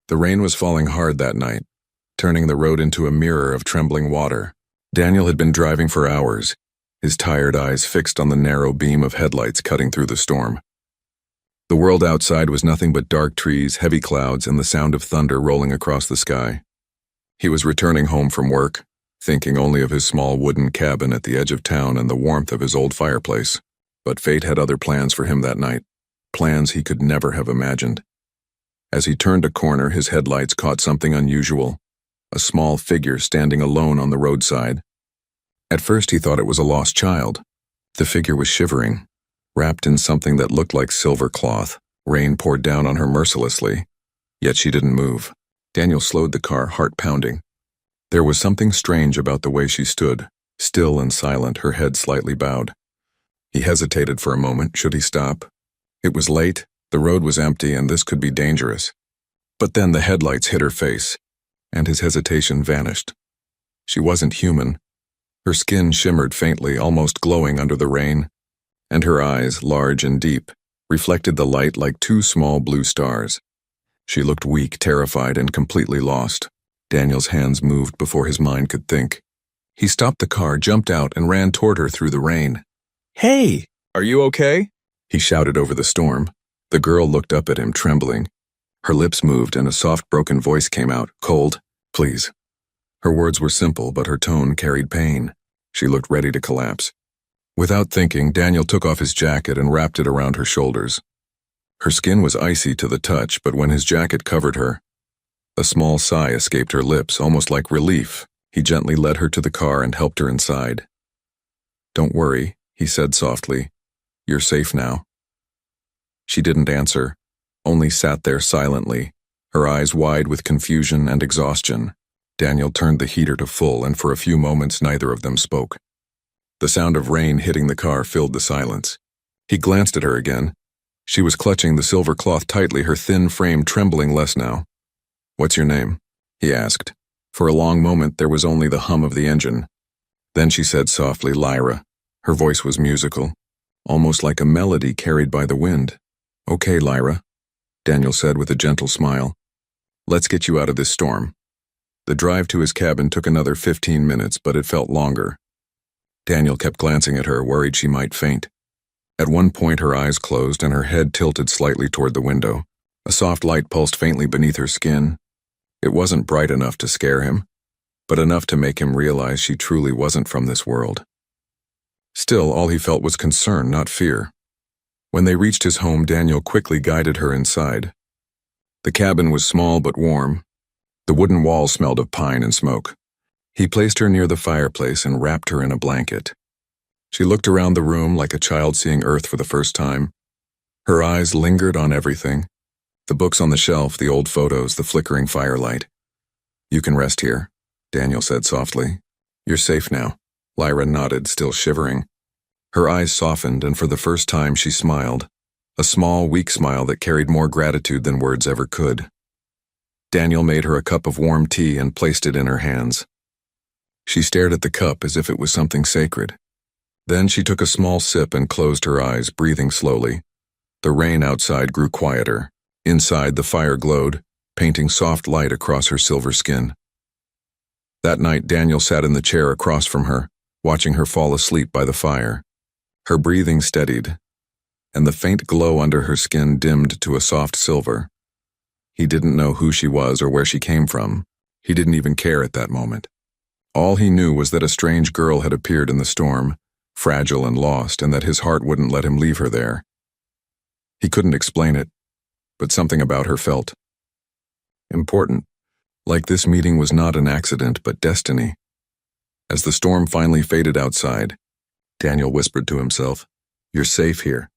The rain was falling hard that night, turning the road into a mirror of trembling water. Daniel had been driving for hours, his tired eyes fixed on the narrow beam of headlights cutting through the storm. The world outside was nothing but dark trees, heavy clouds, and the sound of thunder rolling across the sky. He was returning home from work, thinking only of his small wooden cabin at the edge of town and the warmth of his old fireplace. But fate had other plans for him that night, plans he could never have imagined. As he turned a corner, his headlights caught something unusual, a small figure standing alone on the roadside. At first he thought it was a lost child. The figure was shivering, wrapped in something that looked like silver cloth. Rain poured down on her mercilessly, yet she didn't move. Daniel slowed the car, heart pounding. There was something strange about the way she stood, still and silent, her head slightly bowed. He hesitated for a moment. Should he stop? It was late, the road was empty, and this could be dangerous. But then the headlights hit her face, and his hesitation vanished. She wasn't human. Her skin shimmered faintly, almost glowing under the rain, and her eyes, large and deep, reflected the light like two small blue stars. She looked weak, terrified, and completely lost. Daniel's hands moved before his mind could think. He stopped the car, jumped out, and ran toward her through the rain. "Hey, are you okay?" he shouted over the storm. The girl looked up at him, trembling. Her lips moved, and a soft, broken voice came out. "Cold, please." Her words were simple, but her tone carried pain. She looked ready to collapse. Without thinking, Daniel took off his jacket and wrapped it around her shoulders. Her skin was icy to the touch, but when his jacket covered her, a small sigh escaped her lips, almost like relief. He gently led her to the car and helped her inside. "Don't worry," he said softly. "You're safe now." She didn't answer, only sat there silently, her eyes wide with confusion and exhaustion. Daniel turned the heater to full, and for a few moments neither of them spoke. The sound of rain hitting the car filled the silence. He glanced at her again. She was clutching the silver cloth tightly, her thin frame trembling less now. "What's your name?" he asked. For a long moment there was only the hum of the engine. Then she said softly, "Lyra." Her voice was musical, almost like a melody carried by the wind. "Okay, Lyra," Daniel said with a gentle smile. "Let's get you out of this storm." The drive to his cabin took another 15 minutes, but it felt longer. Daniel kept glancing at her, worried she might faint. At one point her eyes closed and her head tilted slightly toward the window. A soft light pulsed faintly beneath her skin. It wasn't bright enough to scare him, but enough to make him realize she truly wasn't from this world. Still, all he felt was concern, not fear. When they reached his home, Daniel quickly guided her inside. The cabin was small but warm. The wooden walls smelled of pine and smoke. He placed her near the fireplace and wrapped her in a blanket. She looked around the room like a child seeing Earth for the first time. Her eyes lingered on everything. The books on the shelf, the old photos, the flickering firelight. "You can rest here," Daniel said softly. "You're safe now." Lyra nodded, still shivering. Her eyes softened, and for the first time she smiled, a small, weak smile that carried more gratitude than words ever could. Daniel made her a cup of warm tea and placed it in her hands. She stared at the cup as if it was something sacred. Then she took a small sip and closed her eyes, breathing slowly. The rain outside grew quieter. Inside, the fire glowed, painting soft light across her silver skin. That night, Daniel sat in the chair across from her, watching her fall asleep by the fire. Her breathing steadied, and the faint glow under her skin dimmed to a soft silver. He didn't know who she was or where she came from. He didn't even care at that moment. All he knew was that a strange girl had appeared in the storm, fragile and lost, and that his heart wouldn't let him leave her there. He couldn't explain it, but something about her felt important, like this meeting was not an accident but destiny. As the storm finally faded outside, Daniel whispered to himself, "You're safe here,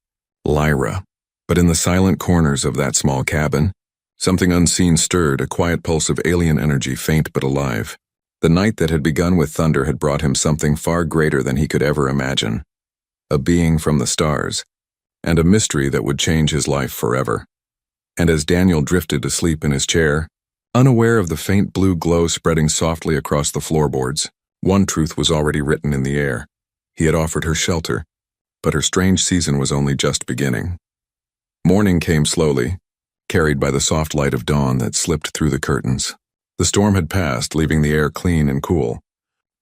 Lyra." But in the silent corners of that small cabin, something unseen stirred, a quiet pulse of alien energy, faint but alive. The night that had begun with thunder had brought him something far greater than he could ever imagine. A being from the stars, and a mystery that would change his life forever. And as Daniel drifted to sleep in his chair, unaware of the faint blue glow spreading softly across the floorboards, one truth was already written in the air. He had offered her shelter, but her strange season was only just beginning. Morning came slowly. carried by the soft light of dawn that slipped through the curtains. The storm had passed, leaving the air clean and cool.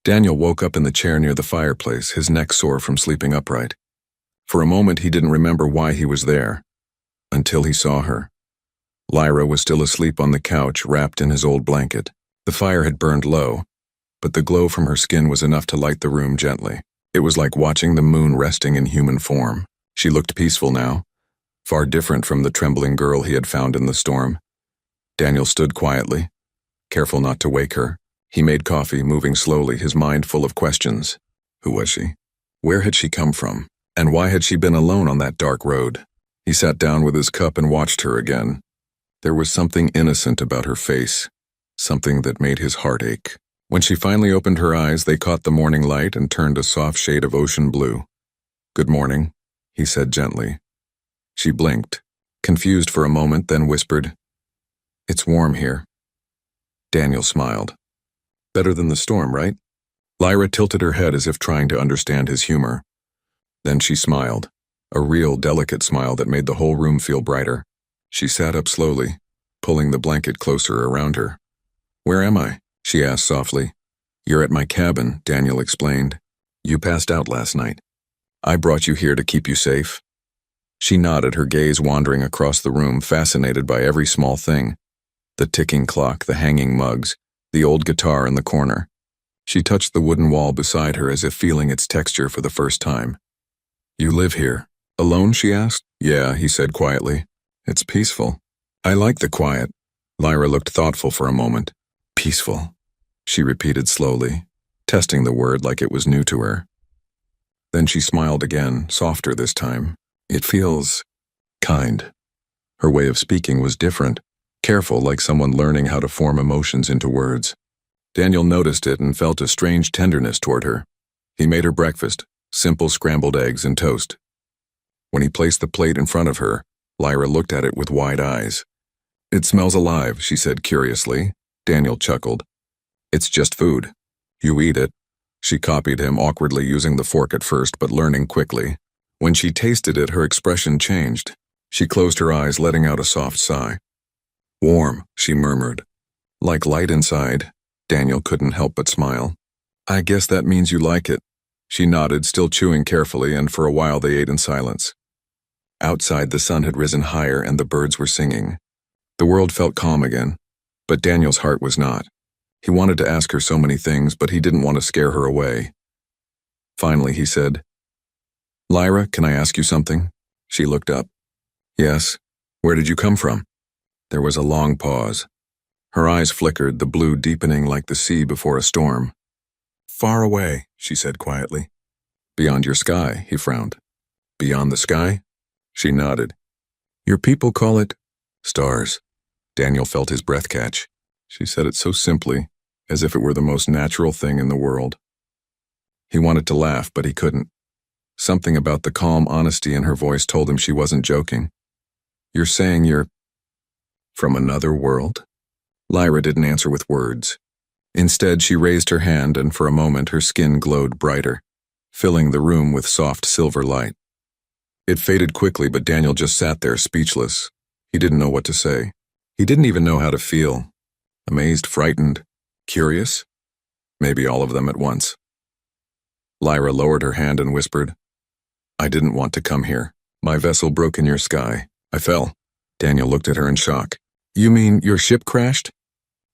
Daniel woke up in the chair near the fireplace, his neck sore from sleeping upright. For a moment he didn't remember why he was there, until he saw her. Lyra was still asleep on the couch, wrapped in his old blanket. The fire had burned low, but the glow from her skin was enough to light the room gently. It was like watching the moon resting in human form. She looked peaceful now, far different from the trembling girl he had found in the storm. Daniel stood quietly, careful not to wake her. He made coffee, moving slowly, his mind full of questions. Who was she? Where had she come from? And why had she been alone on that dark road? He sat down with his cup and watched her again. There was something innocent about her face, something that made his heart ache. When she finally opened her eyes, they caught the morning light and turned a soft shade of ocean blue. "Good morning," he said gently. She blinked, confused for a moment, then whispered, "It's warm here." Daniel smiled. "Better than the storm, right?" Lyra tilted her head as if trying to understand his humor. Then she smiled, a real delicate smile that made the whole room feel brighter. She sat up slowly, pulling the blanket closer around her. "Where am I?" she asked softly. "You're at my cabin," Daniel explained. "You passed out last night. I brought you here to keep you safe." She nodded, her gaze wandering across the room, fascinated by every small thing. The ticking clock, the hanging mugs, the old guitar in the corner. She touched the wooden wall beside her as if feeling its texture for the first time. "You live here? Alone?" she asked. "Yeah," he said quietly. "It's peaceful." "I like the quiet." Lyra looked thoughtful for a moment. "Peaceful," she repeated slowly, testing the word like it was new to her. Then she smiled again, softer this time. "It feels kind." Her way of speaking was different, careful, like someone learning how to form emotions into words. Daniel noticed it and felt a strange tenderness toward her. He made her breakfast, simple scrambled eggs and toast. When he placed the plate in front of her, Lyra looked at it with wide eyes. "It smells alive," she said curiously. Daniel chuckled. "It's just food. You eat it." She copied him, awkwardly using the fork at first, but learning quickly. When she tasted it, her expression changed. She closed her eyes, letting out a soft sigh. "Warm," she murmured. "Like light inside." Daniel couldn't help but smile. "I guess that means you like it." She nodded, still chewing carefully, and for a while they ate in silence. Outside, the sun had risen higher and the birds were singing. The world felt calm again, but Daniel's heart was not. He wanted to ask her so many things, but he didn't want to scare her away. Finally, he said, "Lyra, can I ask you something?" She looked up. "Yes. Where did you come from?" There was a long pause. Her eyes flickered, the blue deepening like the sea before a storm. "Far away," she said quietly. "Beyond your sky," he frowned. "Beyond the sky?" She nodded. "Your people call it stars." Daniel felt his breath catch. She said it so simply, as if it were the most natural thing in the world. He wanted to laugh, but he couldn't. Something about the calm honesty in her voice told him she wasn't joking. "You're saying you're from another world?" Lyra didn't answer with words. Instead, she raised her hand, and for a moment her skin glowed brighter, filling the room with soft silver light. It faded quickly, but Daniel just sat there speechless. He didn't know what to say. He didn't even know how to feel. Amazed, frightened, curious? Maybe all of them at once. Lyra lowered her hand and whispered, "I didn't want to come here. My vessel broke in your sky. I fell." Daniel looked at her in shock. "You mean your ship crashed?"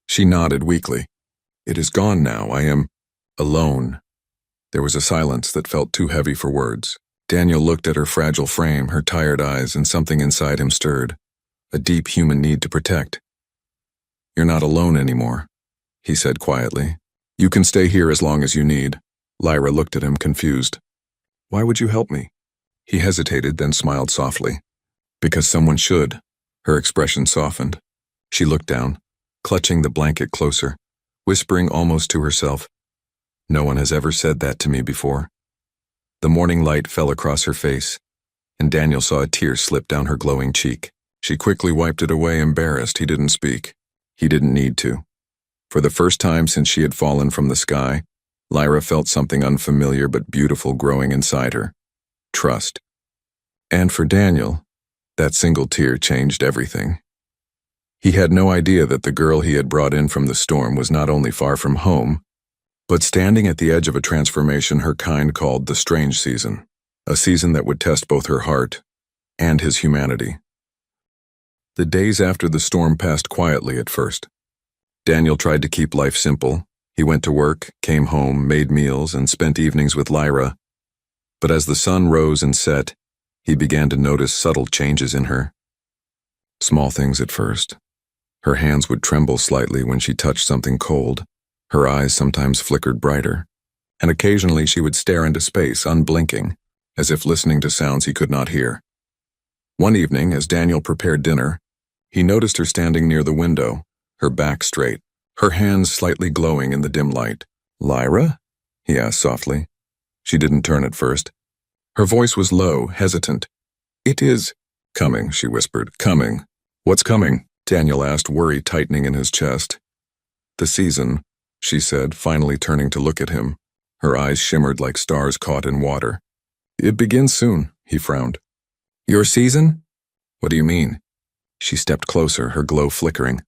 She nodded weakly. "It is gone now. I am alone." There was a silence that felt too heavy for words. Daniel looked at her fragile frame, her tired eyes, and something inside him stirred. A deep human need to protect. "You're not alone anymore," he said quietly. "You can stay here as long as you need." Lyra looked at him, confused. "Why would you help me?" He hesitated, then smiled softly. "Because someone should." Her expression softened. She looked down, clutching the blanket closer, whispering almost to herself, "No one has ever said that to me before." The morning light fell across her face, and Daniel saw a tear slip down her glowing cheek. She quickly wiped it away, embarrassed. He didn't speak. He didn't need to. For the first time since she had fallen from the sky, Lyra felt something unfamiliar but beautiful growing inside her. Trust. And for Daniel, that single tear changed everything. He had no idea that the girl he had brought in from the storm was not only far from home, but standing at the edge of a transformation her kind called the strange season, a season that would test both her heart and his humanity. The days after the storm passed quietly at first. Daniel tried to keep life simple. He went to work, came home, made meals, and spent evenings with Lyra. But as the sun rose and set, he began to notice subtle changes in her. Small things at first. Her hands would tremble slightly when she touched something cold. Her eyes sometimes flickered brighter, and occasionally she would stare into space, unblinking, as if listening to sounds he could not hear. One evening, as Daniel prepared dinner, he noticed her standing near the window, her back straight, her hands slightly glowing in the dim light. "Lyra?" he asked softly. She didn't turn at first. Her voice was low, hesitant. "It is coming," she whispered. "Coming." "What's coming?" Daniel asked, worry tightening in his chest. "The season," she said, finally turning to look at him. Her eyes shimmered like stars caught in water. "It begins soon," he frowned. "Your season?" "What do you mean?" She stepped closer, her glow flickering.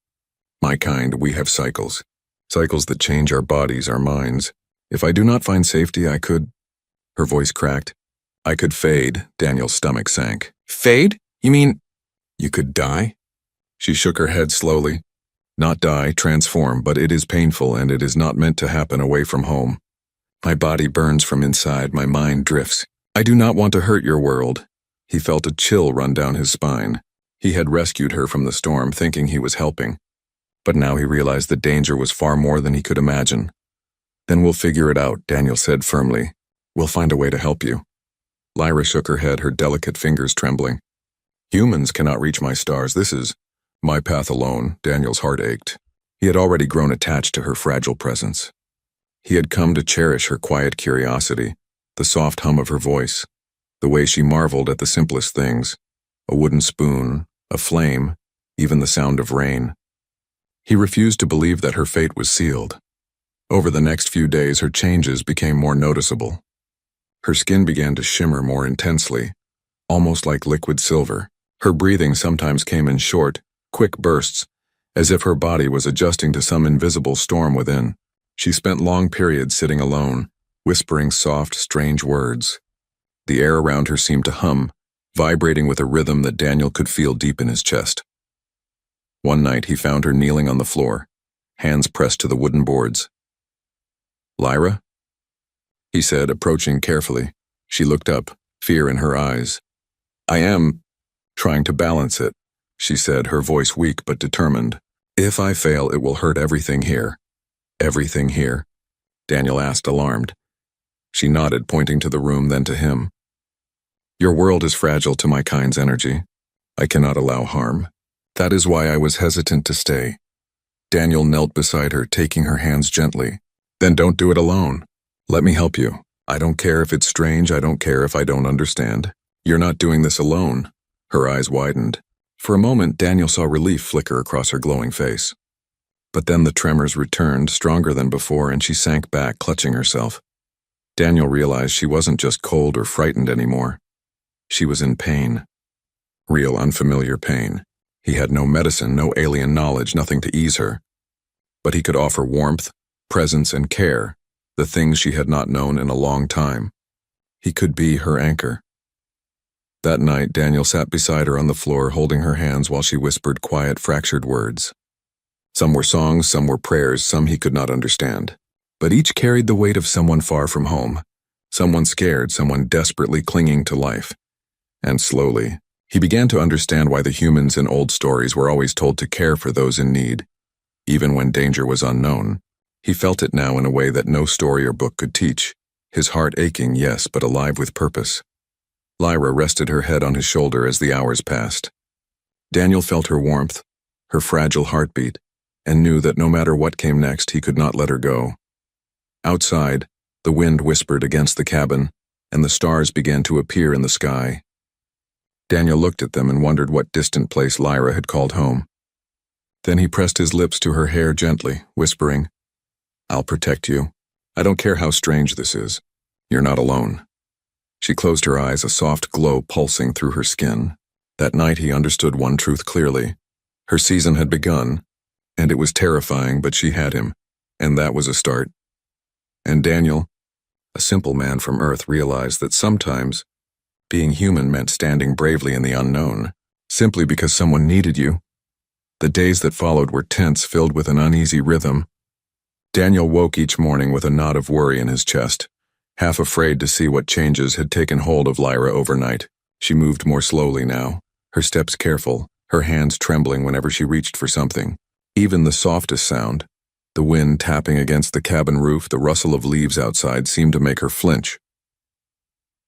"My kind, we have cycles. Cycles that change our bodies, our minds. If I do not find safety, I could—" Her voice cracked. "I could fade." Daniel's stomach sank. "Fade? You mean—" "You could die?" She shook her head slowly. "Not die, transform, but it is painful and it is not meant to happen away from home. My body burns from inside, my mind drifts. I do not want to hurt your world." He felt a chill run down his spine. He had rescued her from the storm, thinking he was helping. But now he realized the danger was far more than he could imagine. "Then we'll figure it out," Daniel said firmly. "We'll find a way to help you." Lyra shook her head, her delicate fingers trembling. "Humans cannot reach my stars. This is my path alone." Daniel's heart ached. He had already grown attached to her fragile presence. He had come to cherish her quiet curiosity, the soft hum of her voice, the way she marveled at the simplest things, a wooden spoon, a flame, even the sound of rain. He refused to believe that her fate was sealed. Over the next few days, her changes became more noticeable. Her skin began to shimmer more intensely, almost like liquid silver. Her breathing sometimes came in short, quick bursts, as if her body was adjusting to some invisible storm within. She spent long periods sitting alone, whispering soft, strange words. The air around her seemed to hum, vibrating with a rhythm that Daniel could feel deep in his chest. One night he found her kneeling on the floor, hands pressed to the wooden boards. "Lyra?" he said, approaching carefully. She looked up, fear in her eyes. "I am trying to balance it," she said, her voice weak but determined. "If I fail, it will hurt everything here." "Everything here?" Daniel asked, alarmed. She nodded, pointing to the room, then to him. "Your world is fragile to my kind's energy. I cannot allow harm. That is why I was hesitant to stay." Daniel knelt beside her, taking her hands gently. "Then don't do it alone. Let me help you. I don't care if it's strange, I don't care if I don't understand. You're not doing this alone." Her eyes widened. For a moment, Daniel saw relief flicker across her glowing face. But then the tremors returned, stronger than before, and she sank back, clutching herself. Daniel realized she wasn't just cold or frightened anymore. She was in pain. Real, unfamiliar pain. He had no medicine, no alien knowledge, nothing to ease her. But he could offer warmth, presence, and care, the things she had not known in a long time. He could be her anchor. That night, Daniel sat beside her on the floor, holding her hands while she whispered quiet, fractured words. Some were songs, some were prayers, some he could not understand. But each carried the weight of someone far from home, someone scared, someone desperately clinging to life. And slowly, he began to understand why the humans in old stories were always told to care for those in need, even when danger was unknown. He felt it now in a way that no story or book could teach, his heart aching, yes, but alive with purpose. Lyra rested her head on his shoulder as the hours passed. Daniel felt her warmth, her fragile heartbeat, and knew that no matter what came next, he could not let her go. Outside, the wind whispered against the cabin, and the stars began to appear in the sky. Daniel looked at them and wondered what distant place Lyra had called home. Then he pressed his lips to her hair gently, whispering, "I'll protect you. I don't care how strange this is. You're not alone." She closed her eyes, a soft glow pulsing through her skin. That night he understood one truth clearly. Her season had begun, and it was terrifying, but she had him, and that was a start. And Daniel, a simple man from Earth, realized that sometimes being human meant standing bravely in the unknown, simply because someone needed you. The days that followed were tense, filled with an uneasy rhythm. Daniel woke each morning with a knot of worry in his chest, half afraid to see what changes had taken hold of Lyra overnight. She moved more slowly now, her steps careful, her hands trembling whenever she reached for something. Even the softest sound, the wind tapping against the cabin roof, the rustle of leaves outside, seemed to make her flinch.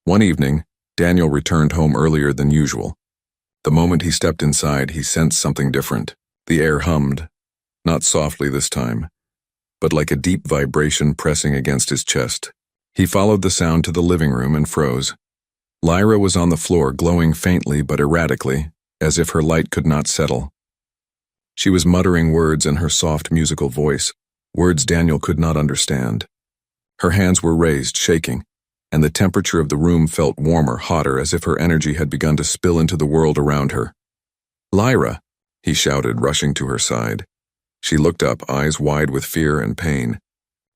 One evening, Daniel returned home earlier than usual. The moment he stepped inside, he sensed something different. The air hummed, not softly this time, but like a deep vibration pressing against his chest. He followed the sound to the living room and froze. Lyra was on the floor, glowing faintly but erratically, as if her light could not settle. She was muttering words in her soft musical voice, words Daniel could not understand. Her hands were raised, shaking, and the temperature of the room felt warmer, hotter, as if her energy had begun to spill into the world around her. "Lyra!" he shouted, rushing to her side. She looked up, eyes wide with fear and pain.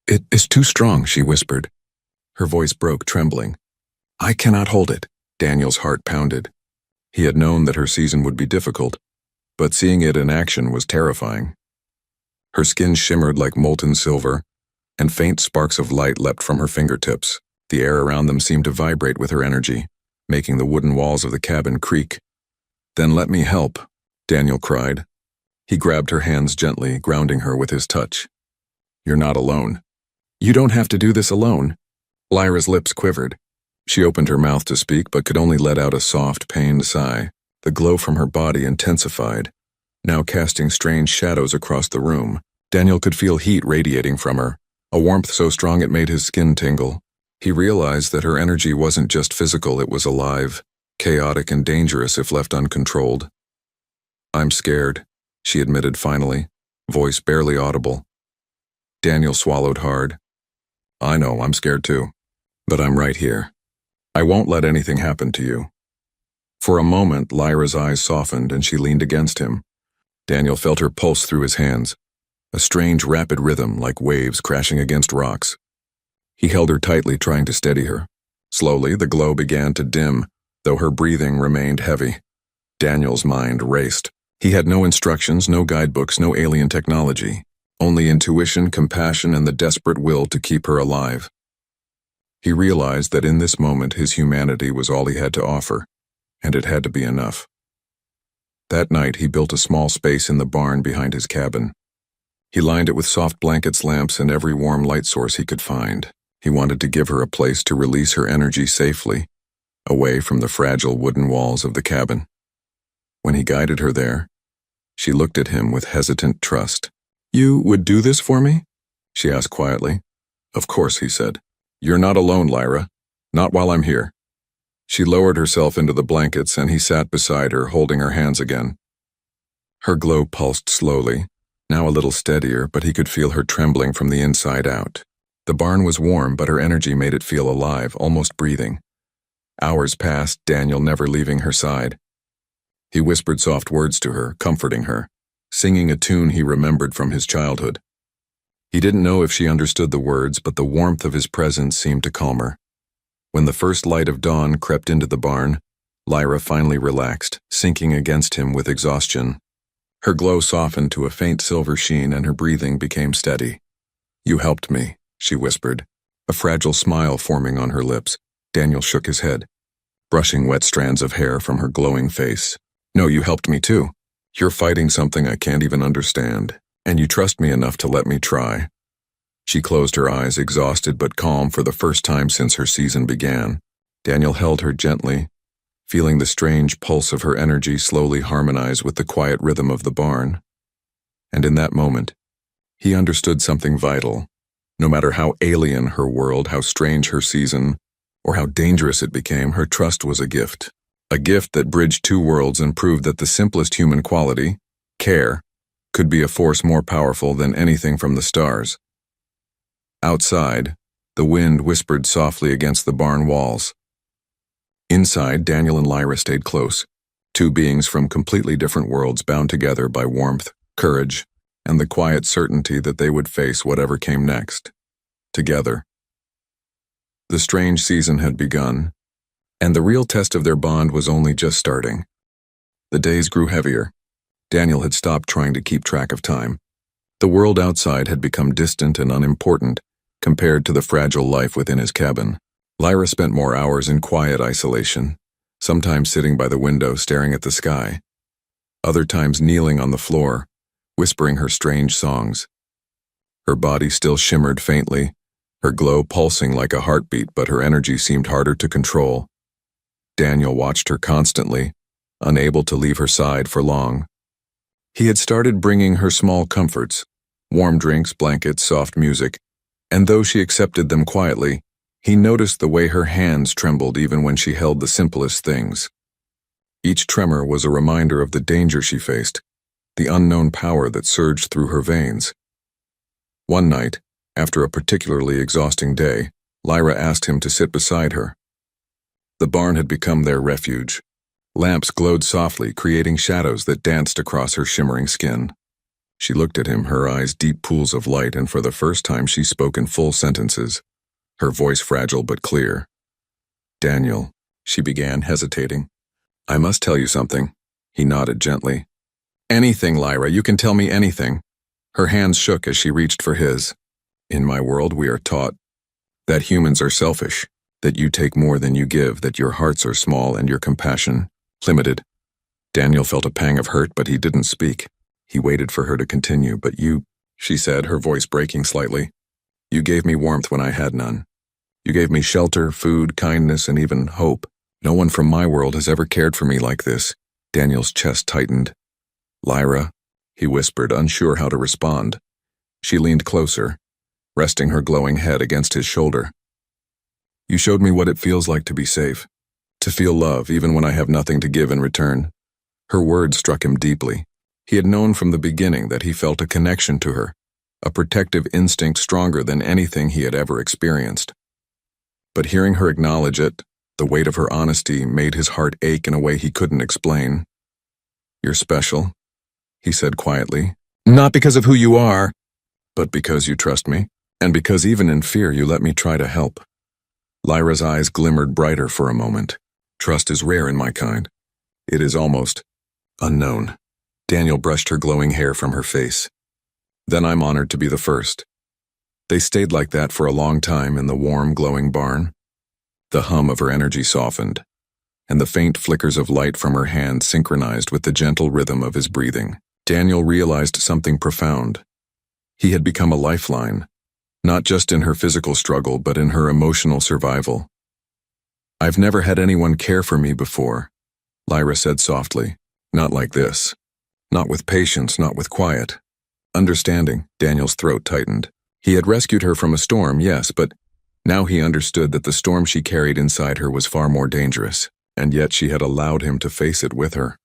"It is too strong," she whispered. Her voice broke, trembling. "I cannot hold it." Daniel's heart pounded. He had known that her season would be difficult, but seeing it in action was terrifying. Her skin shimmered like molten silver, and faint sparks of light leapt from her fingertips. The air around them seemed to vibrate with her energy, making the wooden walls of the cabin creak. "Then let me help," Daniel cried. He grabbed her hands gently, grounding her with his touch. "You're not alone." "You don't have to do this alone." Lyra's lips quivered. She opened her mouth to speak, but could only let out a soft, pained sigh. The glow from her body intensified, now casting strange shadows across the room. Daniel could feel heat radiating from her, a warmth so strong it made his skin tingle. He realized that her energy wasn't just physical, it was alive, chaotic and dangerous if left uncontrolled. "I'm scared," she admitted finally, voice barely audible. Daniel swallowed hard. "I know, I'm scared too. But I'm right here. I won't let anything happen to you." For a moment, Lyra's eyes softened and she leaned against him. Daniel felt her pulse through his hands, a strange, rapid rhythm like waves crashing against rocks. He held her tightly, trying to steady her. Slowly, the glow began to dim, though her breathing remained heavy. Daniel's mind raced. He had no instructions, no guidebooks, no alien technology, only intuition, compassion, and the desperate will to keep her alive. He realized that in this moment his humanity was all he had to offer, and it had to be enough. That night he built a small space in the barn behind his cabin. He lined it with soft blankets, lamps, and every warm light source he could find. He wanted to give her a place to release her energy safely, away from the fragile wooden walls of the cabin. When he guided her there, she looked at him with hesitant trust. "You would do this for me?" she asked quietly. "Of course," he said. "You're not alone, Lyra. Not while I'm here." She lowered herself into the blankets and he sat beside her, holding her hands again. Her glow pulsed slowly, now a little steadier, but he could feel her trembling from the inside out. The barn was warm, but her energy made it feel alive, almost breathing. Hours passed, Daniel never leaving her side. He whispered soft words to her, comforting her, singing a tune he remembered from his childhood. He didn't know if she understood the words, but the warmth of his presence seemed to calm her. When the first light of dawn crept into the barn, Lyra finally relaxed, sinking against him with exhaustion. Her glow softened to a faint silver sheen and her breathing became steady. "You helped me," she whispered, a fragile smile forming on her lips. Daniel shook his head, brushing wet strands of hair from her glowing face. "No, you helped me too. You're fighting something I can't even understand, and you trust me enough to let me try." She closed her eyes, exhausted but calm for the first time since her season began. Daniel held her gently, feeling the strange pulse of her energy slowly harmonize with the quiet rhythm of the barn. And in that moment, he understood something vital. No matter how alien her world, how strange her season, or how dangerous it became, her trust was a gift. A gift that bridged two worlds and proved that the simplest human quality, care, could be a force more powerful than anything from the stars. Outside, the wind whispered softly against the barn walls. Inside, Daniel and Lyra stayed close, Two beings from completely different worlds bound together by warmth, courage, and the quiet certainty that they would face whatever came next. Together. The strange season had begun, and the real test of their bond was only just starting. The days grew heavier. Daniel had stopped trying to keep track of time. The world outside had become distant and unimportant compared to the fragile life within his cabin. Lyra spent more hours in quiet isolation, sometimes sitting by the window staring at the sky, other times kneeling on the floor, whispering her strange songs. Her body still shimmered faintly, her glow pulsing like a heartbeat, but her energy seemed harder to control. Daniel watched her constantly, unable to leave her side for long. He had started bringing her small comforts, warm drinks, blankets, soft music, and though she accepted them quietly, he noticed the way her hands trembled even when she held the simplest things. Each tremor was a reminder of the danger she faced, the unknown power that surged through her veins. One night, after a particularly exhausting day, Lyra asked him to sit beside her. The barn had become their refuge. Lamps glowed softly, creating shadows that danced across her shimmering skin. She looked at him, her eyes deep pools of light, and for the first time she spoke in full sentences, her voice fragile but clear. "Daniel," she began, hesitating. "I must tell you something." He nodded gently. "Anything, Lyra, you can tell me anything." Her hands shook as she reached for his. "In my world, we are taught that humans are selfish, that you take more than you give, that your hearts are small and your compassion limited." Daniel felt a pang of hurt, but he didn't speak. He waited for her to continue. "But you," she said, her voice breaking slightly, "you gave me warmth when I had none. You gave me shelter, food, kindness, and even hope. No one from my world has ever cared for me like this." Daniel's chest tightened. "Lyra," he whispered, unsure how to respond. She leaned closer, resting her glowing head against his shoulder. "You showed me what it feels like to be safe, to feel love even when I have nothing to give in return." Her words struck him deeply. He had known from the beginning that he felt a connection to her, a protective instinct stronger than anything he had ever experienced. But hearing her acknowledge it, the weight of her honesty, made his heart ache in a way he couldn't explain. "You're special," he said quietly. "Not because of who you are, but because you trust me, and because even in fear you let me try to help." Lyra's eyes glimmered brighter for a moment. "Trust is rare in my kind. It is almost unknown." Daniel brushed her glowing hair from her face. "Then I'm honored to be the first." They stayed like that for a long time in the warm, glowing barn. The hum of her energy softened, and the faint flickers of light from her hand synchronized with the gentle rhythm of his breathing. Daniel realized something profound. He had become a lifeline, not just in her physical struggle, but in her emotional survival. "I've never had anyone care for me before," Lyra said softly. "Not like this. Not with patience, not with quiet. Understanding." Daniel's throat tightened. He had rescued her from a storm, yes, but now he understood that the storm she carried inside her was far more dangerous, and yet she had allowed him to face it with her.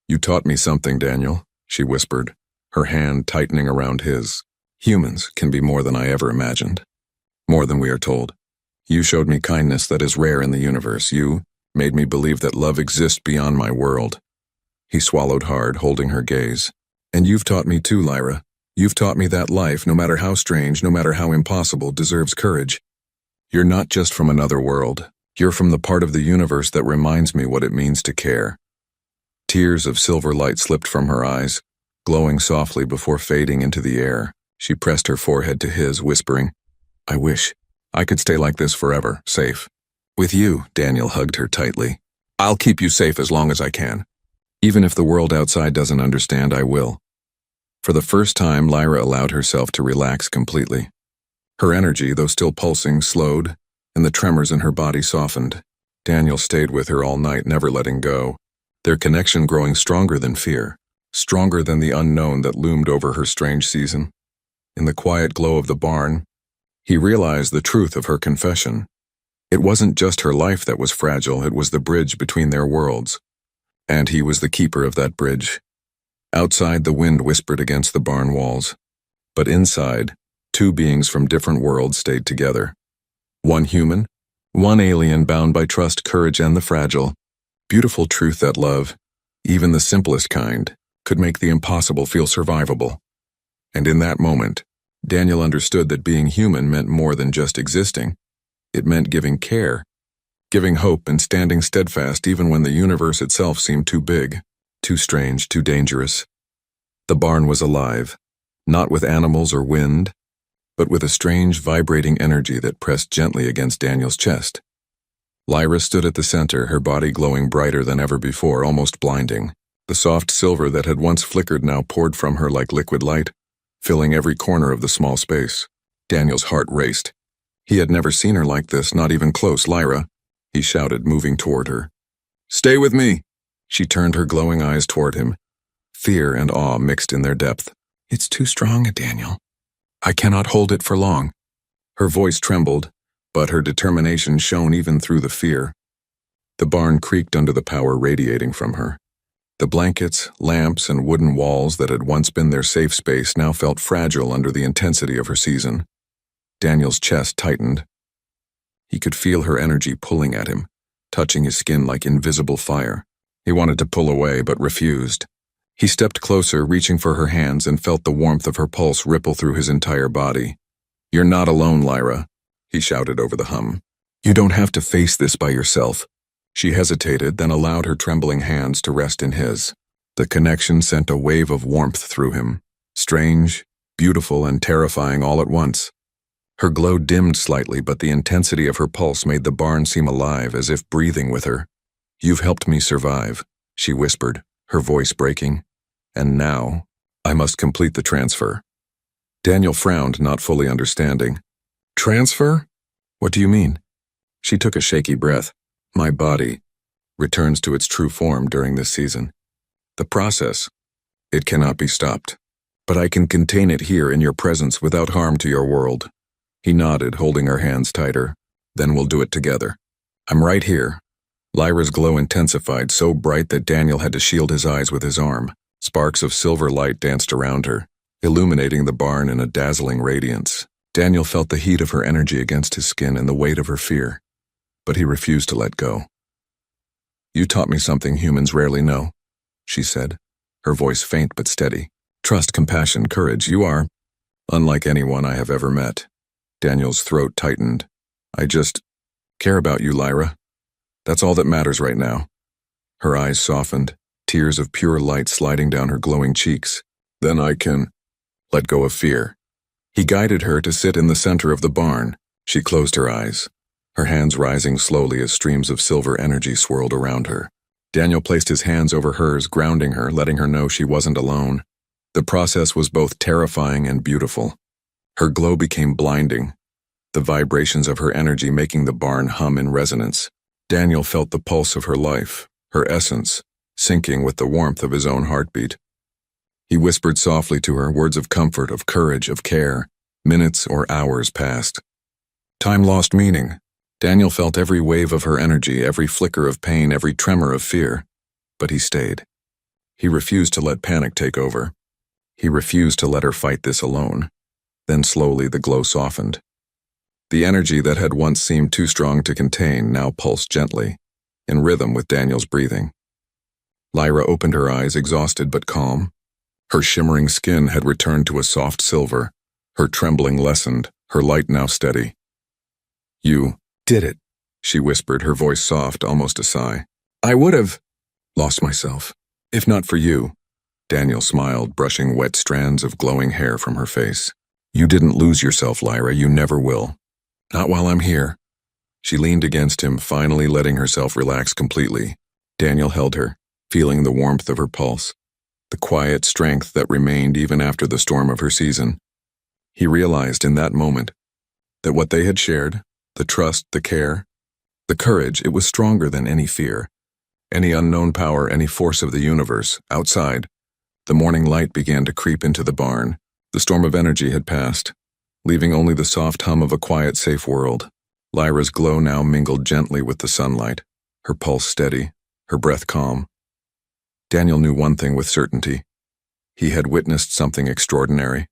"You taught me something, Daniel," she whispered, her hand tightening around his. "Humans can be more than I ever imagined. More than we are told. You showed me kindness that is rare in the universe. You made me believe that love exists beyond my world." He swallowed hard, holding her gaze. "And you've taught me too, Lyra. You've taught me that life, no matter how strange, no matter how impossible, deserves courage. You're not just from another world. You're from the part of the universe that reminds me what it means to care." Tears of silver light slipped from her eyes, glowing softly before fading into the air. She pressed her forehead to his, whispering, "I wish I could stay like this forever, safe. With you." Daniel hugged her tightly. "I'll keep you safe as long as I can. Even if the world outside doesn't understand, I will." For the first time, Lyra allowed herself to relax completely. Her energy, though still pulsing, slowed, and the tremors in her body softened. Daniel stayed with her all night, never letting go, their connection growing stronger than fear, stronger than the unknown that loomed over her strange season. In the quiet glow of the barn, he realized the truth of her confession. It wasn't just her life that was fragile, it was the bridge between their worlds. And he was the keeper of that bridge. Outside, the wind whispered against the barn walls. But inside, two beings from different worlds stayed together. One human, one alien bound by trust, courage, and the fragile. Beautiful truth that love, even the simplest kind, could make the impossible feel survivable. And in that moment, Daniel understood that being human meant more than just existing. It meant giving care, giving hope, and standing steadfast even when the universe itself seemed too big, too strange, too dangerous. The barn was alive, not with animals or wind, but with a strange, vibrating energy that pressed gently against Daniel's chest. Lyra stood at the center, her body glowing brighter than ever before, almost blinding. The soft silver that had once flickered now poured from her like liquid light, filling every corner of the small space. Daniel's heart raced. He had never seen her like this, not even close. "Lyra," he shouted, moving toward her. "Stay with me." She turned her glowing eyes toward him, fear and awe mixed in their depth. "It's too strong, Daniel. I cannot hold it for long." Her voice trembled, but her determination shone even through the fear. The barn creaked under the power radiating from her. The blankets, lamps, and wooden walls that had once been their safe space now felt fragile under the intensity of her season. Daniel's chest tightened. He could feel her energy pulling at him, touching his skin like invisible fire. He wanted to pull away, but refused. He stepped closer, reaching for her hands, and felt the warmth of her pulse ripple through his entire body. "You're not alone, Lyra," he shouted over the hum. "You don't have to face this by yourself." She hesitated, then allowed her trembling hands to rest in his. The connection sent a wave of warmth through him, strange, beautiful, and terrifying all at once. Her glow dimmed slightly, but the intensity of her pulse made the barn seem alive, as if breathing with her. "You've helped me survive," she whispered, her voice breaking. "And now, I must complete the transfer." Daniel frowned, not fully understanding. "Transfer? What do you mean?" She took a shaky breath. "My body returns to its true form during this season. The process, it cannot be stopped. But I can contain it here in your presence without harm to your world." He nodded, holding her hands tighter. "Then we'll do it together. I'm right here." Lyra's glow intensified, so bright that Daniel had to shield his eyes with his arm. Sparks of silver light danced around her, illuminating the barn in a dazzling radiance. Daniel felt the heat of her energy against his skin and the weight of her fear, but he refused to let go. "You taught me something humans rarely know," she said, her voice faint but steady. "Trust, compassion, courage. You are unlike anyone I have ever met." Daniel's throat tightened. "I just care about you, Lyra. That's all that matters right now." Her eyes softened, tears of pure light sliding down her glowing cheeks. "Then I can let go of fear." He guided her to sit in the center of the barn. She closed her eyes, her hands rising slowly as streams of silver energy swirled around her. Daniel placed his hands over hers, grounding her, letting her know she wasn't alone. The process was both terrifying and beautiful. Her glow became blinding, the vibrations of her energy making the barn hum in resonance. Daniel felt the pulse of her life, her essence, syncing with the warmth of his own heartbeat. He whispered softly to her, words of comfort, of courage, of care. Minutes or hours passed. Time lost meaning. Daniel felt every wave of her energy, every flicker of pain, every tremor of fear. But he stayed. He refused to let panic take over. He refused to let her fight this alone. Then slowly the glow softened. The energy that had once seemed too strong to contain now pulsed gently, in rhythm with Daniel's breathing. Lyra opened her eyes, exhausted but calm. Her shimmering skin had returned to a soft silver. Her trembling lessened, her light now steady. "You did it," she whispered, her voice soft, almost a sigh. "I would have lost myself, if not for you." Daniel smiled, brushing wet strands of glowing hair from her face. "You didn't lose yourself, Lyra. You never will. Not while I'm here." She leaned against him, finally letting herself relax completely. Daniel held her, feeling the warmth of her pulse, the quiet strength that remained even after the storm of her season. He realized in that moment that what they had shared, the trust, the care, the courage, it was stronger than any fear, any unknown power, any force of the universe. Outside, the morning light began to creep into the barn. The storm of energy had passed, leaving only the soft hum of a quiet, safe world. Lyra's glow now mingled gently with the sunlight, her pulse steady, her breath calm. Daniel knew one thing with certainty. He had witnessed something extraordinary.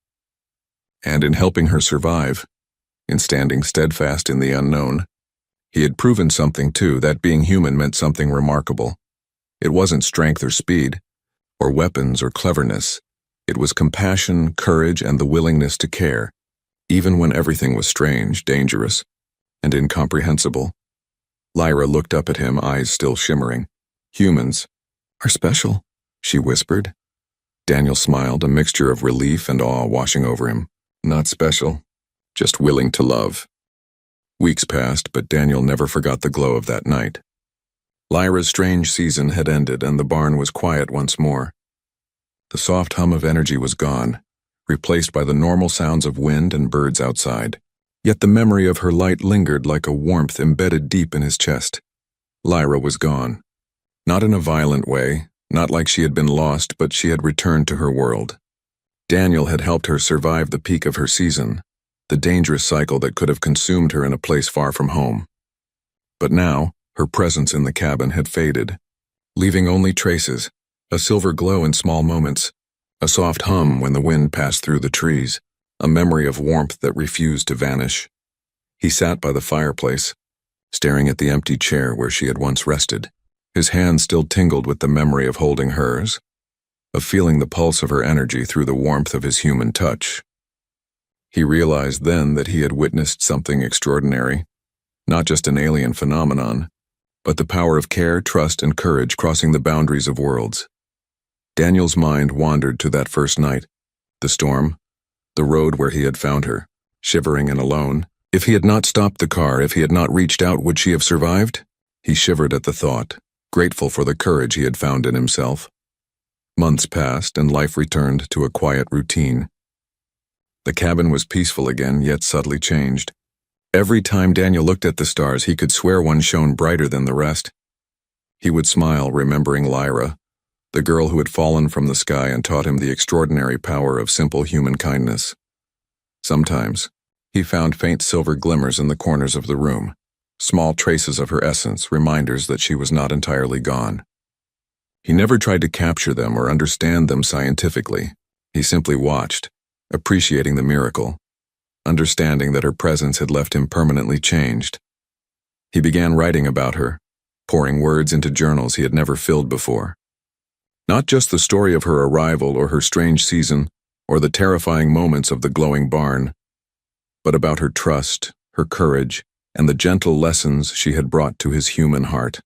And in helping her survive, in standing steadfast in the unknown, he had proven something too, that being human meant something remarkable. It wasn't strength or speed, or weapons or cleverness. It was compassion, courage, and the willingness to care, even when everything was strange, dangerous, and incomprehensible. Lyra looked up at him, eyes still shimmering. "Humans are special," she whispered. Daniel smiled, a mixture of relief and awe washing over him. "Not special, just willing to love." Weeks passed, but Daniel never forgot the glow of that night. Lyra's strange season had ended, and the barn was quiet once more. The soft hum of energy was gone, replaced by the normal sounds of wind and birds outside. Yet the memory of her light lingered like a warmth embedded deep in his chest. Lyra was gone. Not in a violent way, not like she had been lost, but she had returned to her world. Daniel had helped her survive the peak of her season, the dangerous cycle that could have consumed her in a place far from home. But now, her presence in the cabin had faded, leaving only traces, a silver glow in small moments, a soft hum when the wind passed through the trees, a memory of warmth that refused to vanish. He sat by the fireplace, staring at the empty chair where she had once rested. His hand still tingled with the memory of holding hers, of feeling the pulse of her energy through the warmth of his human touch. He realized then that he had witnessed something extraordinary, not just an alien phenomenon, but the power of care, trust, and courage crossing the boundaries of worlds. Daniel's mind wandered to that first night, the storm, the road where he had found her, shivering and alone. If he had not stopped the car, if he had not reached out, would she have survived? He shivered at the thought, grateful for the courage he had found in himself. Months passed, and life returned to a quiet routine. The cabin was peaceful again, yet subtly changed. Every time Daniel looked at the stars, he could swear one shone brighter than the rest. He would smile, remembering Lyra, the girl who had fallen from the sky and taught him the extraordinary power of simple human kindness. Sometimes, he found faint silver glimmers in the corners of the room, small traces of her essence, reminders that she was not entirely gone. He never tried to capture them or understand them scientifically. He simply watched, appreciating the miracle, understanding that her presence had left him permanently changed. He began writing about her, pouring words into journals he had never filled before. Not just the story of her arrival or her strange season or the terrifying moments of the glowing barn, but about her trust, her courage, and the gentle lessons she had brought to his human heart.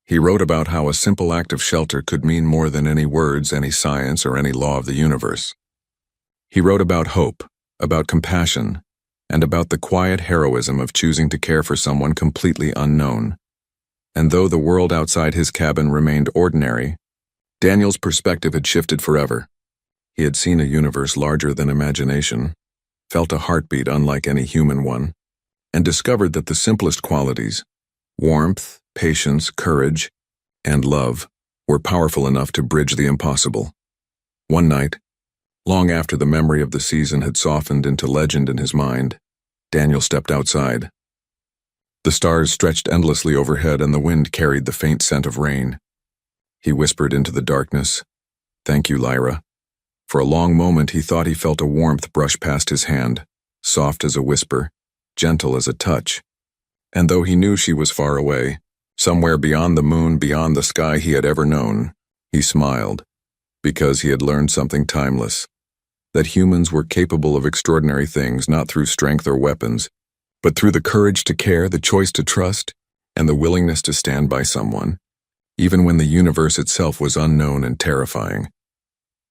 He wrote about how a simple act of shelter could mean more than any words, any science, or any law of the universe. He wrote about hope, about compassion, and about the quiet heroism of choosing to care for someone completely unknown. And though the world outside his cabin remained ordinary, Daniel's perspective had shifted forever. He had seen a universe larger than imagination, felt a heartbeat unlike any human one, and discovered that the simplest qualities, warmth, patience, courage, and love, were powerful enough to bridge the impossible. One night, long after the memory of the season had softened into legend in his mind, Daniel stepped outside. The stars stretched endlessly overhead, and the wind carried the faint scent of rain. He whispered into the darkness, "Thank you, Lyra." For a long moment he thought he felt a warmth brush past his hand, soft as a whisper, gentle as a touch. And though he knew she was far away, somewhere beyond the moon, beyond the sky he had ever known, he smiled, because he had learned something timeless, that humans were capable of extraordinary things not through strength or weapons, but through the courage to care, the choice to trust, and the willingness to stand by someone, even when the universe itself was unknown and terrifying.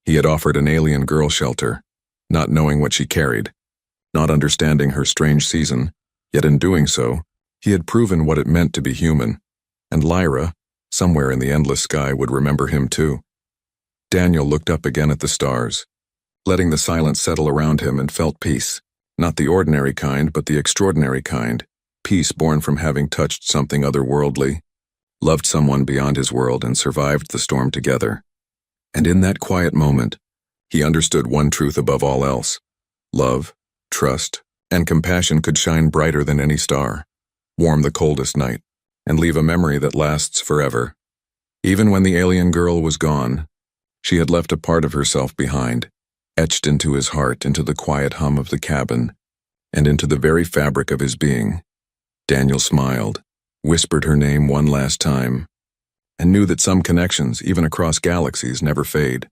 He had offered an alien girl shelter, not knowing what she carried, not understanding her strange season, yet in doing so, he had proven what it meant to be human, and Lyra, somewhere in the endless sky, would remember him too. Daniel looked up again at the stars, letting the silence settle around him, and felt peace, not the ordinary kind, but the extraordinary kind, peace born from having touched something otherworldly, loved someone beyond his world, and survived the storm together. And in that quiet moment, he understood one truth above all else: love, trust, and compassion could shine brighter than any star, warm the coldest night, and leave a memory that lasts forever. Even when the alien girl was gone, she had left a part of herself behind, etched into his heart, into the quiet hum of the cabin, and into the very fabric of his being. Daniel smiled, whispered her name one last time, and knew that some connections, even across galaxies, never fade.